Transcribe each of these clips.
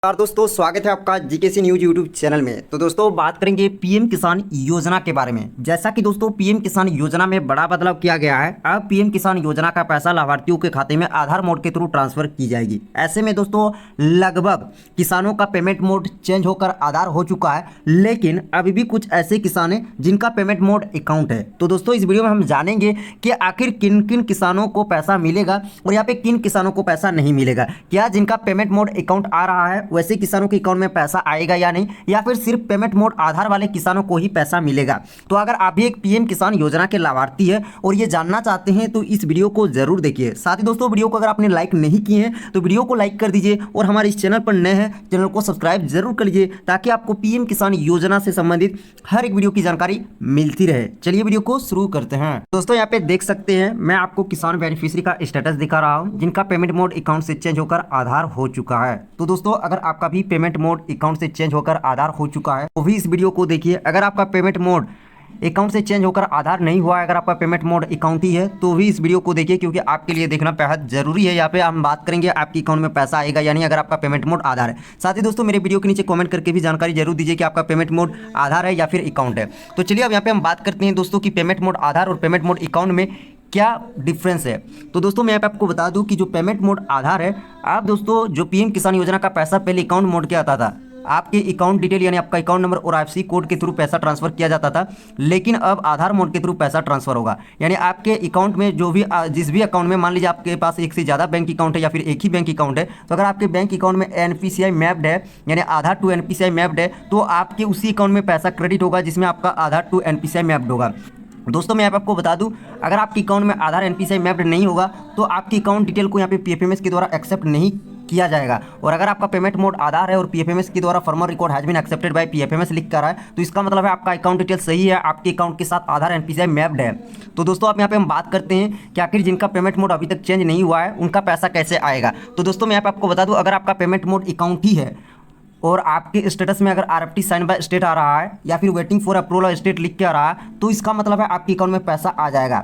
नमस्कार दोस्तों, स्वागत है आपका जीकेसी न्यूज यूट्यूब चैनल में। तो दोस्तों बात करेंगे पीएम किसान योजना के बारे में। जैसा कि दोस्तों पीएम किसान योजना में बड़ा बदलाव किया गया है। अब पीएम किसान योजना का पैसा लाभार्थियों के खाते में आधार मोड के थ्रू ट्रांसफर की जाएगी। ऐसे में दोस्तों लगभग किसानों का पेमेंट मोड चेंज होकर आधार हो चुका है, लेकिन अभी भी कुछ ऐसे किसान हैं जिनका पेमेंट मोड अकाउंट है। तो दोस्तों इस वीडियो में हम जानेंगे कि आखिर किन किन किसानों को पैसा मिलेगा और यहाँ पे किन किसानों को पैसा नहीं मिलेगा। क्या जिनका पेमेंट मोड अकाउंट आ रहा है वैसे किसानों के अकाउंट में पैसा आएगा या नहीं, या फिर सिर्फ पेमेंट मोड आधार वाले किसानों को ही पैसा मिलेगा। तो अगर आप भी एक पीएम किसान योजना के लाभार्थी है और ये जानना चाहते हैं तो इस वीडियो को जरूर देखिए। साथ ही दोस्तों वीडियो को अगर आपने लाइक नहीं किए हैं तो वीडियो को लाइक कर दीजिए और हमारे इस चैनल पर नए हैं चैनल को सब्सक्राइब जरूर कर लीजिए ताकि आपको पीएम किसान योजना से संबंधित हर एक वीडियो की जानकारी मिलती रहे। चलिए वीडियो को शुरू करते हैं। दोस्तों यहाँ पे देख सकते हैं मैं आपको किसान बेनिफिशियरी का स्टेटस दिखा रहा हूँ जिनका पेमेंट मोड अकाउंट से चेंज होकर आधार हो चुका है। तो दोस्तों अगर आपका भी पेमेंट मोड अकाउंट से चेंज होकर आधार हो चुका है तो भी इस वीडियो को देखिए। अगर आपका पेमेंट मोड अकाउंट से चेंज होकर आधार नहीं हुआ है, अगर आपका पेमेंट मोड अकाउंट ही है तो भी इस वीडियो को देखिए, क्योंकि आपके लिए देखना बेहद जरूरी है। यहाँ पे हम बात करेंगे आपके अकाउंट में पैसा आएगा या नहीं अगर आपका पेमेंट मोड आधार है। साथ ही दोस्तों मेरे वीडियो के नीचे कमेंट करके भी जानकारी जरूर दीजिए कि आपका पेमेंट मोड आधार है या फिर अकाउंट है। तो चलिए अब यहाँ पे हम बात करते हैं दोस्तों कि पेमेंट मोड आधार और पेमेंट मोड अकाउंट में क्या डिफरेंस है। तो दोस्तों मैं यहाँ पे आपको बता दूं कि जो पेमेंट मोड आधार है, आप दोस्तों जो पीएम किसान योजना का पैसा पहले अकाउंट मोड के आता था, आपके अकाउंट डिटेल यानी आपका अकाउंट नंबर और आईएफएससी कोड के थ्रू पैसा ट्रांसफर किया जाता था, लेकिन अब आधार मोड के थ्रू पैसा ट्रांसफर होगा। यानी आपके अकाउंट में जो भी जिस भी अकाउंट में मान लीजिए आपके पास एक से ज़्यादा बैंक अकाउंट है या फिर एक ही बैंक अकाउंट है, तो अगर आपके बैंक अकाउंट में एनपीसीआई मैप्ड है यानी आधार टू एनपीसीआई मैप्ड है तो आपके उसी अकाउंट में पैसा क्रेडिट होगा जिसमें आपका आधार टू एनपीसीआई मैप्ड होगा। दोस्तों मैं यहाँ पे आपको बता दूं अगर आपके अकाउंट में आधार एनपीसीआई मैप्ड नहीं होगा तो आपकी अकाउंट डिटेल को यहाँ पे पीएफएमएस के द्वारा एक्सेप्ट नहीं किया जाएगा। और अगर आपका पेमेंट मोड आधार है और पीएफएमएस के द्वारा farmer record has been accepted by PFMS लिख कर रहा है तो इसका मतलब है आपका अकाउंट डिटेल सही है, आपके अकाउंट के साथ आधार एनपीसीआई मैप्ड है। तो दोस्तों आप यहाँ पे हम बात करते हैं कि आखिर जिनका पेमेंट मोड अभी तक चेंज नहीं हुआ है उनका पैसा कैसे आएगा। तो दोस्तों मैं यहाँ पे आपको बता दूँ अगर आपका पेमेंट मोड अकाउंट ही है और आपके स्टेटस में अगर आरएफटी साइन बाय स्टेट आ रहा है या फिर वेटिंग फॉर अप्रूवल स्टेट लिख के आ रहा है तो इसका मतलब है आपके अकाउंट में पैसा आ जाएगा।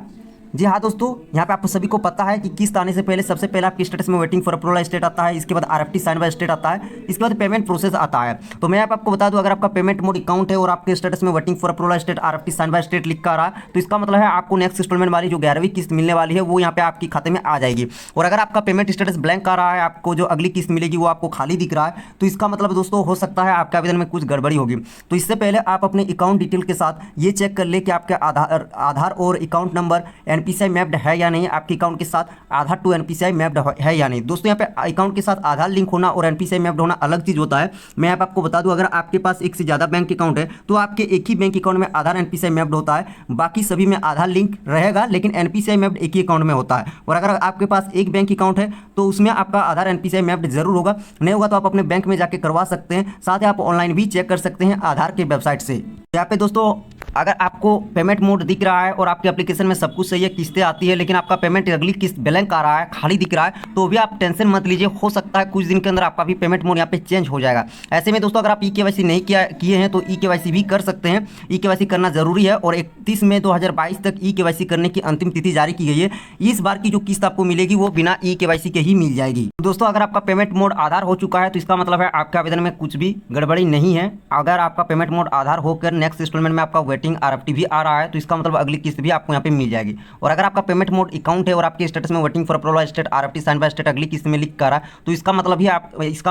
जी हाँ दोस्तों, यहाँ पे आप सभी को पता है कि किस्त आने से पहले सबसे पहले आपके स्टेटस में वेटिंग फॉर अप्रूवल स्टेट आता है, इसके बाद आरएफटी साइन बाय स्टेट आता है, इसके बाद पेमेंट प्रोसेस आता है। तो मैं आपको बता दूं अगर आपका पेमेंट मोड अकाउंट है और आपके स्टेटस में waiting for approval state RFT sign by state लिख कर आ रहा है तो इसका मतलब है आपको नेक्स्ट इंस्टॉलमेंट वाली जो 11वीं किस्त मिलने वाली है वो यहाँ पे आपके खाते में आ जाएगी। और अगर आपका पेमेंट स्टेटस ब्लैंक आ रहा है, आपको जो अगली किस्त मिलेगी वो आपको खाली दिख रहा है, तो इसका मतलब दोस्तों हो सकता है आपके आवेदन में कुछ गड़बड़ी होगी। तो इससे पहले आप अपने अकाउंट डिटेल के साथ ये चेक कर ले कि आपके आधार और अकाउंट नंबर एनपीसीआई मैप्ड है या नहीं, आपके अकाउंट के साथ आधार टू एनपीसीआई मैप्ड है या नहीं। दोस्तों यहाँ पे अकाउंट के साथ आधार लिंक होना और एनपीसीआई मैप्ड होना अलग चीज होता है। मैं यहाँ पे आपको बता दूं अगर आपके पास एक से ज्यादा बैंक अकाउंट है तो आपके एक ही बैंक अकाउंट में आधार एनपीसीआई मैप्ड होता है, बाकी सभी में आधार लिंक रहेगा लेकिन एनपीसीआई मैप्ड एक ही अकाउंट में होता है। और अगर आपके पास एक बैंक अकाउंट है तो उसमें आपका आधार एनपीसीआई मैप्ड जरूर होगा, नहीं होगा तो आप अपने बैंक में जाके करवा सकते हैं। साथ ही आप ऑनलाइन भी चेक कर सकते हैं आधार के वेबसाइट से। यहाँ पे दोस्तों अगर आपको पेमेंट मोड दिख रहा है और आपके एप्लीकेशन में सब कुछ सही है, किस्तें आती है, लेकिन आपका पेमेंट अगली किस्त ब्लैंक आ रहा है, खाली दिख रहा है, तो भी आप टेंशन मत लीजिए, हो सकता है कुछ दिन के अंदर आपका भी पेमेंट मोड यहाँ पे चेंज हो जाएगा। ऐसे में दोस्तों अगर आप ई-केवाईसी नहीं किए हैं तो ई-केवाईसी भी कर सकते हैं। ई-केवाईसी करना जरूरी है और 31 मई 2022 तक ई-केवाईसी करने की अंतिम तिथि जारी की गई है। इस बार की जो किस्त आपको मिलेगी वो बिना ई-केवाईसी के ही मिल जाएगी। दोस्तों अगर आपका पेमेंट मोड आधार हो चुका है तो इसका मतलब है आपके आवेदन में कुछ भी गड़बड़ी नहीं है। अगर आपका पेमेंट मोड आधार होकर नेक्स्ट इंस्टॉलमेंट में आपका वेटिंग आरएफटी भी आ रहा है तो इसका मतलब अगली किस्त भी आपको यहाँ पे मिल जाएगी। और अगर आपका पेमेंट मोड अकाउंट है और आपके स्टेटस में waiting for approval state RFT sign by state अगली किस्त में लिख कर रहा है तो इसका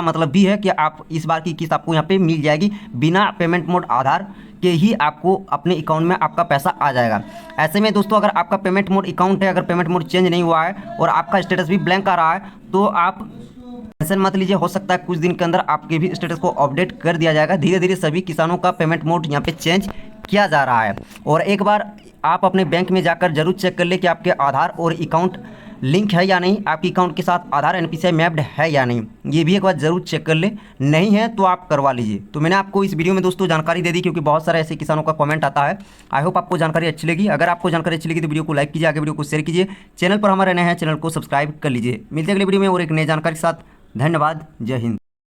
मतलब भी है कि आप इस बार की किस्त आपको यहाँ पे मिल जाएगी, बिना पेमेंट मोड आधार के ही आपको अपने अकाउंट में आपका पैसा आ जाएगा। ऐसे में दोस्तों अगर आपका पेमेंट मोड अकाउंट है, अगर पेमेंट मोड चेंज नहीं हुआ है और आपका स्टेटस भी ब्लैंक आ रहा है तो आप टेंशन मत लीजिए, हो सकता है कुछ दिन के अंदर आपके भी स्टेटस को अपडेट कर दिया जाएगा। धीरे धीरे सभी किसानों का पेमेंट मोड यहाँ पे चेंज किया जा रहा है। और एक बार आप अपने बैंक में जाकर जरूर चेक कर ले कि आपके आधार और अकाउंट लिंक है या नहीं, आपके अकाउंट के साथ आधार एनपीसीआई मैप्ड है या नहीं, ये भी एक बार जरूर चेक कर ले, नहीं है तो आप करवा लीजिए। तो मैंने आपको इस वीडियो में दोस्तों जानकारी दे दी क्योंकि बहुत सारे ऐसे किसानों का कमेंट आता है। आई होप आपको जानकारी अच्छी लगी। अगर आपको जानकारी अच्छी लगी तो वीडियो को लाइक कीजिए, आगे वीडियो को शेयर कीजिए, चैनल पर हमारे नए हैं चैनल को सब्सक्राइब कर लीजिए। मिलते हैं अगले वीडियो में और एक नई जानकारी के साथ। धन्यवाद, जय हिंद।